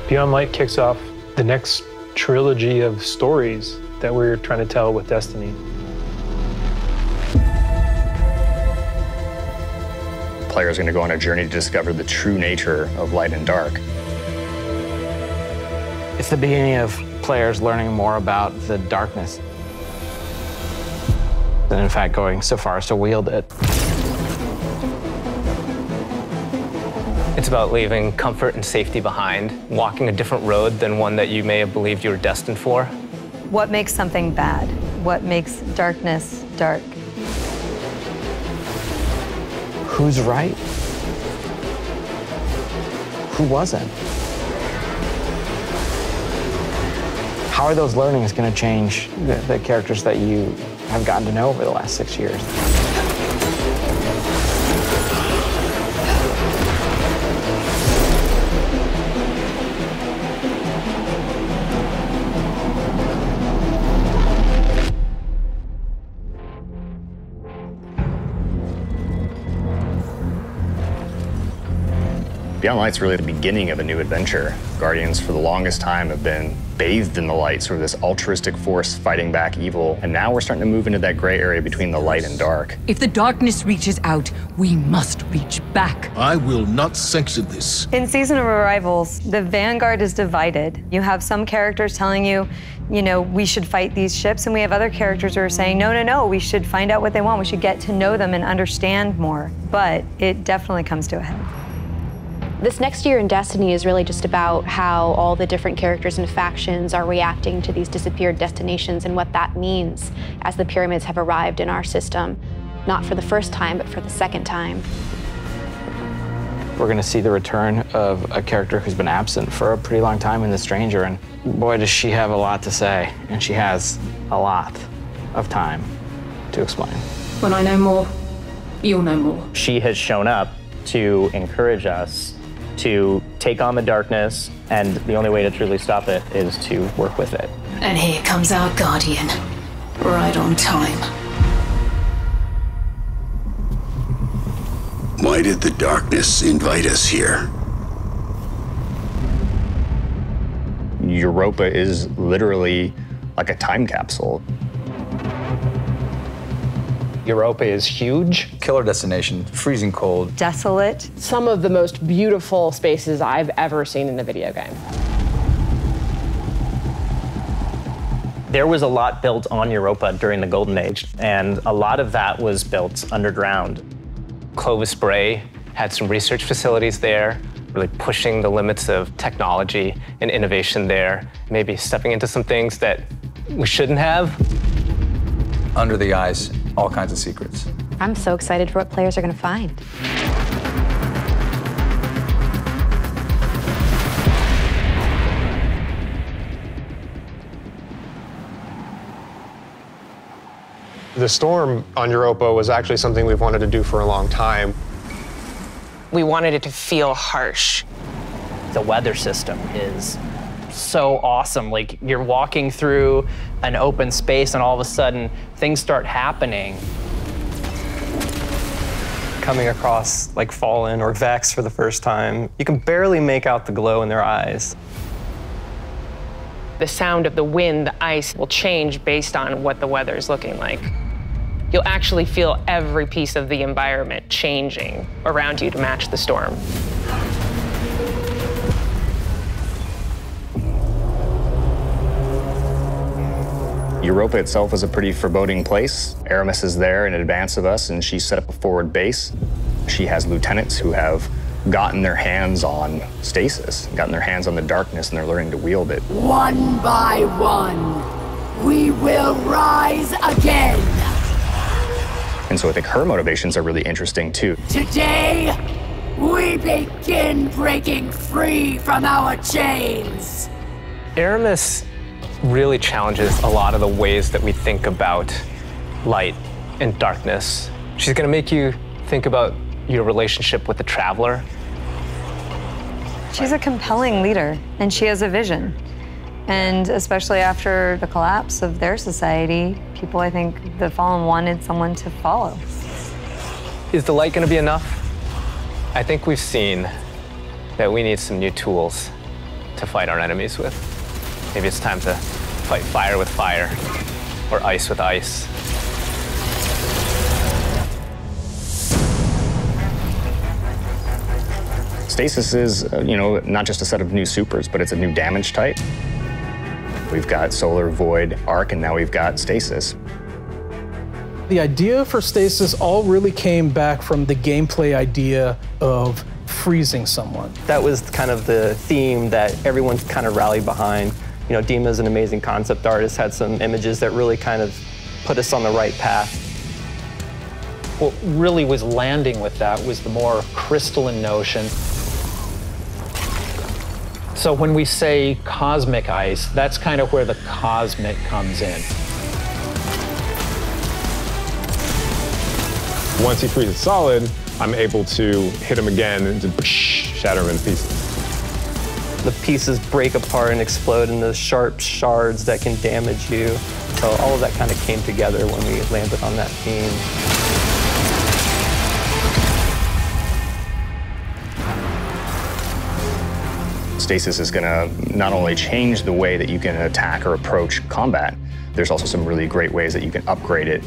Beyond Light kicks off the next trilogy of stories that we're trying to tell with Destiny. Players are going to go on a journey to discover the true nature of light and dark. It's the beginning of players learning more about the darkness, and in fact going so far as to wield it. It's about leaving comfort and safety behind, walking a different road than one that you may have believed you were destined for. What makes something bad? What makes darkness dark? Who's right? Who wasn't? How are those learnings going to change the characters that you have gotten to know over the last 6 years? Beyond Light's really the beginning of a new adventure. Guardians, for the longest time, have been bathed in the light, sort of this altruistic force fighting back evil. And now we're starting to move into that gray area between the light and dark. If the darkness reaches out, we must reach back. I will not sanction this. In Season of Arrivals, the Vanguard is divided. You have some characters telling you, we should fight these ships, and we have other characters who are saying, no, we should find out what they want. We should get to know them and understand more. But it definitely comes to a head. This next year in Destiny is really just about how all the different characters and factions are reacting to these disappeared destinations and what that means as the pyramids have arrived in our system, not for the first time, but for the second time. We're going to see the return of a character who's been absent for a pretty long time in The Stranger, and boy, does she have a lot to say, and she has a lot of time to explain. When I know more, you'll know more. She has shown up to encourage us to take on the darkness, and the only way to truly stop it is to work with it. And here comes our Guardian, right on time. Why did the darkness invite us here? Europa is literally like a time capsule. Europa is huge. Killer destination, freezing cold. Desolate. Some of the most beautiful spaces I've ever seen in a video game. There was a lot built on Europa during the Golden Age, and a lot of that was built underground. Clovis Bray had some research facilities there, really pushing the limits of technology and innovation there, maybe stepping into some things that we shouldn't have. Under the ice, all kinds of secrets. I'm so excited for what players are going to find. The storm on Europa was actually something we've wanted to do for a long time. We wanted it to feel harsh. The weather system is so awesome. Like, you're walking through an open space and all of a sudden things start happening. Coming across like Fallen or Vex for the first time, you can barely make out the glow in their eyes. The sound of the wind, the ice will change based on what the weather is looking like. You'll actually feel every piece of the environment changing around you to match the storm. Europa itself is a pretty foreboding place. Aramis is there in advance of us, and she's set up a forward base. She has lieutenants who have gotten their hands on stasis, gotten their hands on the darkness, and they're learning to wield it. One by one, we will rise again. And so I think her motivations are really interesting, too. Today, we begin breaking free from our chains. Aramis really challenges a lot of the ways that we think about light and darkness. She's going to make you think about your relationship with the Traveler. She's a compelling leader, and she has a vision. And especially after the collapse of their society, people, I think, the Fallen wanted someone to follow. Is the light going to be enough? I think we've seen that we need some new tools to fight our enemies with. Maybe it's time to fight fire with fire, or ice with ice. Stasis is, not just a set of new supers, but it's a new damage type. We've got Solar, Void, Arc, and now we've got Stasis. The idea for Stasis all really came back from the gameplay idea of freezing someone. That was kind of the theme that everyone's kind of rallied behind. Dima's an amazing concept artist, had some images that really kind of put us on the right path. What really was landing with that was the more crystalline notion. So when we say cosmic ice, that's kind of where the cosmic comes in. Once he freezes solid, I'm able to hit him again and just shatter him in pieces. The pieces break apart and explode into sharp shards that can damage you. So all of that kind of came together when we landed on that theme. Stasis is going to not only change the way that you can attack or approach combat, there's also some really great ways that you can upgrade it.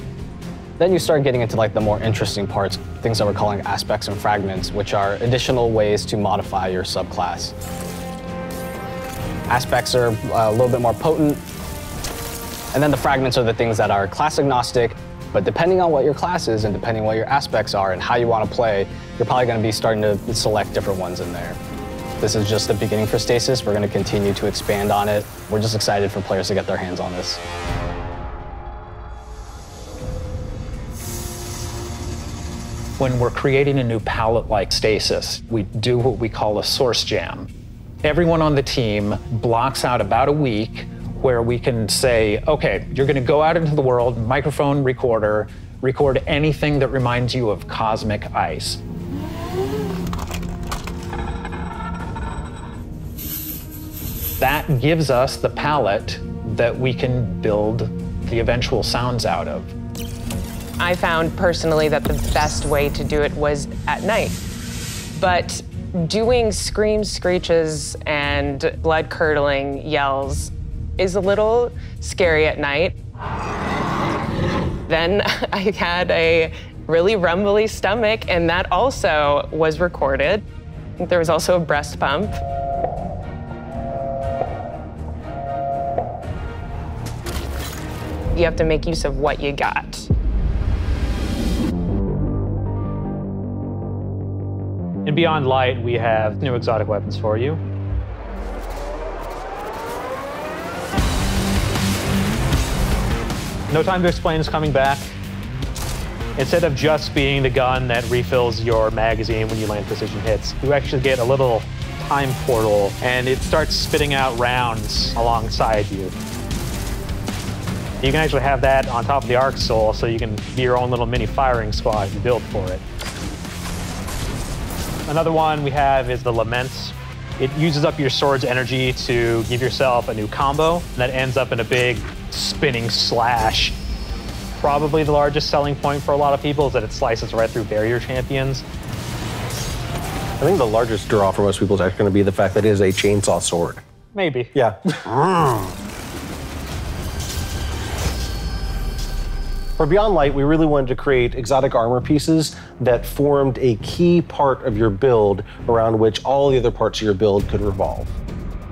Then you start getting into the more interesting parts, things that we're calling aspects and fragments, which are additional ways to modify your subclass. Aspects are a little bit more potent, and then the fragments are the things that are class agnostic, but depending on what your class is and depending on what your aspects are and how you want to play, you're probably going to be starting to select different ones in there. This is just the beginning for Stasis. We're going to continue to expand on it. We're just excited for players to get their hands on this. When we're creating a new palette like Stasis, we do what we call a source jam. Everyone on the team blocks out about a week where we can say, okay, you're going to go out into the world, microphone, recorder, record anything that reminds you of cosmic ice. That gives us the palette that we can build the eventual sounds out of. I found personally that the best way to do it was at night. But doing screams, screeches, and blood-curdling yells is a little scary at night. Then I had a really rumbly stomach, and that also was recorded. There was also a breast pump. You have to make use of what you got. In Beyond Light, we have new exotic weapons for you. No Time to Explain is coming back. Instead of just being the gun that refills your magazine when you land precision hits, you actually get a little time portal, and it starts spitting out rounds alongside you. You can actually have that on top of the Arc Soul, so you can be your own little mini firing squad if you build for it. Another one we have is the Laments. It uses up your sword's energy to give yourself a new combo, and that ends up in a big spinning slash. Probably the largest selling point for a lot of people is that it slices right through barrier champions. I think the largest draw for most people is actually going to be the fact that it is a chainsaw sword. Maybe. Yeah. For Beyond Light, we really wanted to create exotic armor pieces that formed a key part of your build around which all the other parts of your build could revolve.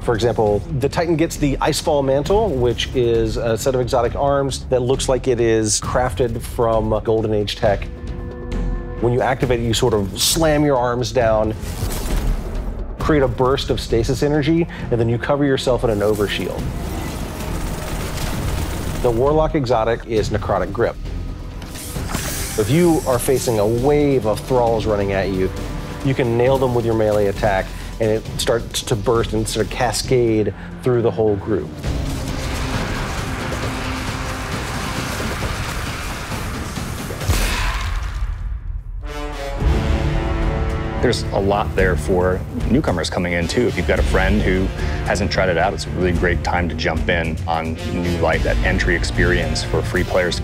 For example, the Titan gets the Icefall Mantle, which is a set of exotic arms that looks like it is crafted from Golden Age tech. When you activate it, you sort of slam your arms down, create a burst of stasis energy, and then you cover yourself in an overshield. The Warlock exotic is Necrotic Grip. If you are facing a wave of thralls running at you, you can nail them with your melee attack, and it starts to burst and sort of cascade through the whole group. There's a lot there for newcomers coming in too. If you've got a friend who hasn't tried it out, it's a really great time to jump in on New Light, that entry experience for free players.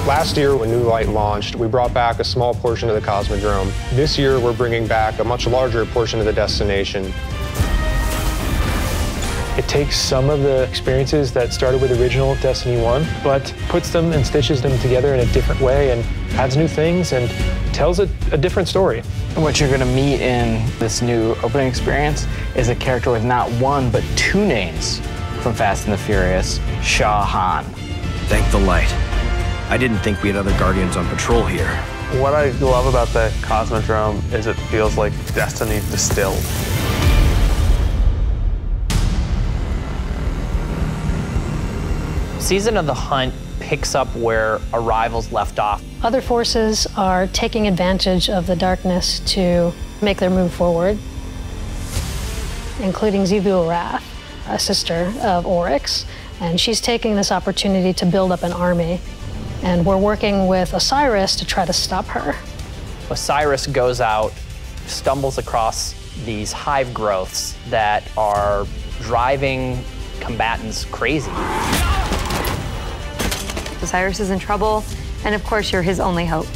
Last year, when New Light launched, we brought back a small portion of the Cosmodrome. This year, we're bringing back a much larger portion of the destination. It takes some of the experiences that started with original Destiny 1, but puts them and stitches them together in a different way and adds new things and tells a different story. What you're gonna meet in this new opening experience is a character with not one, but two names from Fast and the Furious, Shah-Han. Thank the light. I didn't think we had other Guardians on patrol here. What I love about the Cosmodrome is it feels like Destiny distilled. Season of the Hunt picks up where Arrival's left off. Other forces are taking advantage of the darkness to make their move forward, including Xivu Arath, a sister of Oryx, and she's taking this opportunity to build up an army. And we're working with Osiris to try to stop her. Osiris goes out, stumbles across these hive growths that are driving combatants crazy. Osiris is in trouble, and of course, you're his only hope.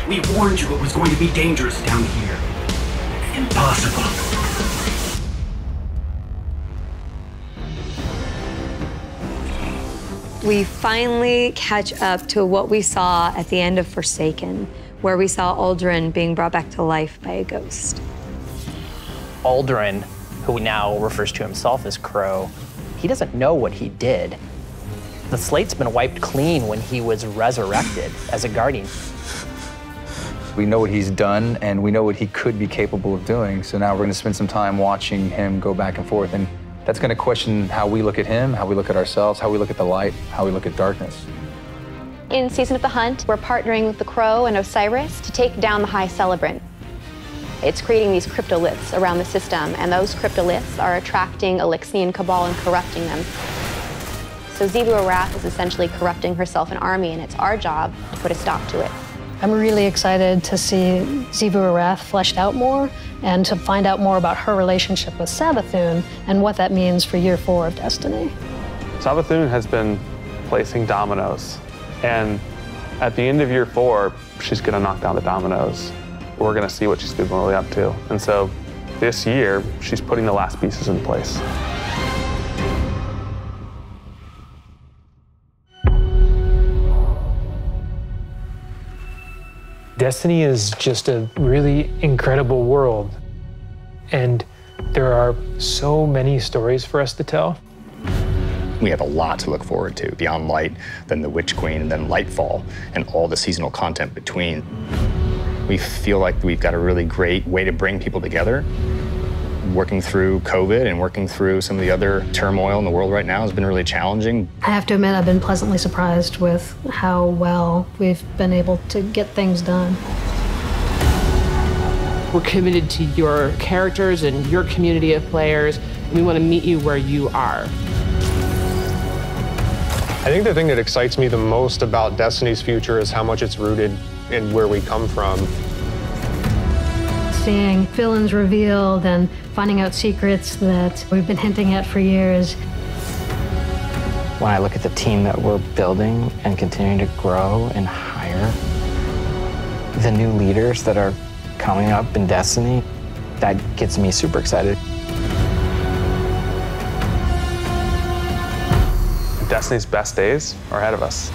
We warned you it was going to be dangerous down here. Impossible. We finally catch up to what we saw at the end of Forsaken, where we saw Aldrin being brought back to life by a ghost. Aldrin, who now refers to himself as Crow, he doesn't know what he did. The slate's been wiped clean when he was resurrected as a Guardian. We know what he's done, and we know what he could be capable of doing, so now we're going to spend some time watching him go back and forth, and that's going to question how we look at him, how we look at ourselves, how we look at the light, how we look at darkness. In Season of the Hunt, we're partnering with the Crow and Osiris to take down the High Celebrant. It's creating these cryptoliths around the system, and those cryptoliths are attracting Elixian Cabal and corrupting them. So Xivu Arath is essentially corrupting herself and army, and it's our job to put a stop to it. I'm really excited to see Xivu Arath fleshed out more and to find out more about her relationship with Savathun and what that means for Year 4 of Destiny. Savathun has been placing dominoes, and at the end of Year 4, she's gonna knock down the dominoes. We're gonna see what she's been really up to. And so this year, she's putting the last pieces in place. Destiny is just a really incredible world, and there are so many stories for us to tell. We have a lot to look forward to beyond Light, then the Witch Queen, and then Lightfall, and all the seasonal content between. We feel like we've got a really great way to bring people together. Working through COVID and working through some of the other turmoil in the world right now has been really challenging. I have to admit, I've been pleasantly surprised with how well we've been able to get things done. We're committed to your characters and your community of players. We want to meet you where you are. I think the thing that excites me the most about Destiny's future is how much it's rooted in where we come from. Seeing villains revealed and finding out secrets that we've been hinting at for years. When I look at the team that we're building and continuing to grow and hire, the new leaders that are coming up in Destiny, that gets me super excited. Destiny's best days are ahead of us.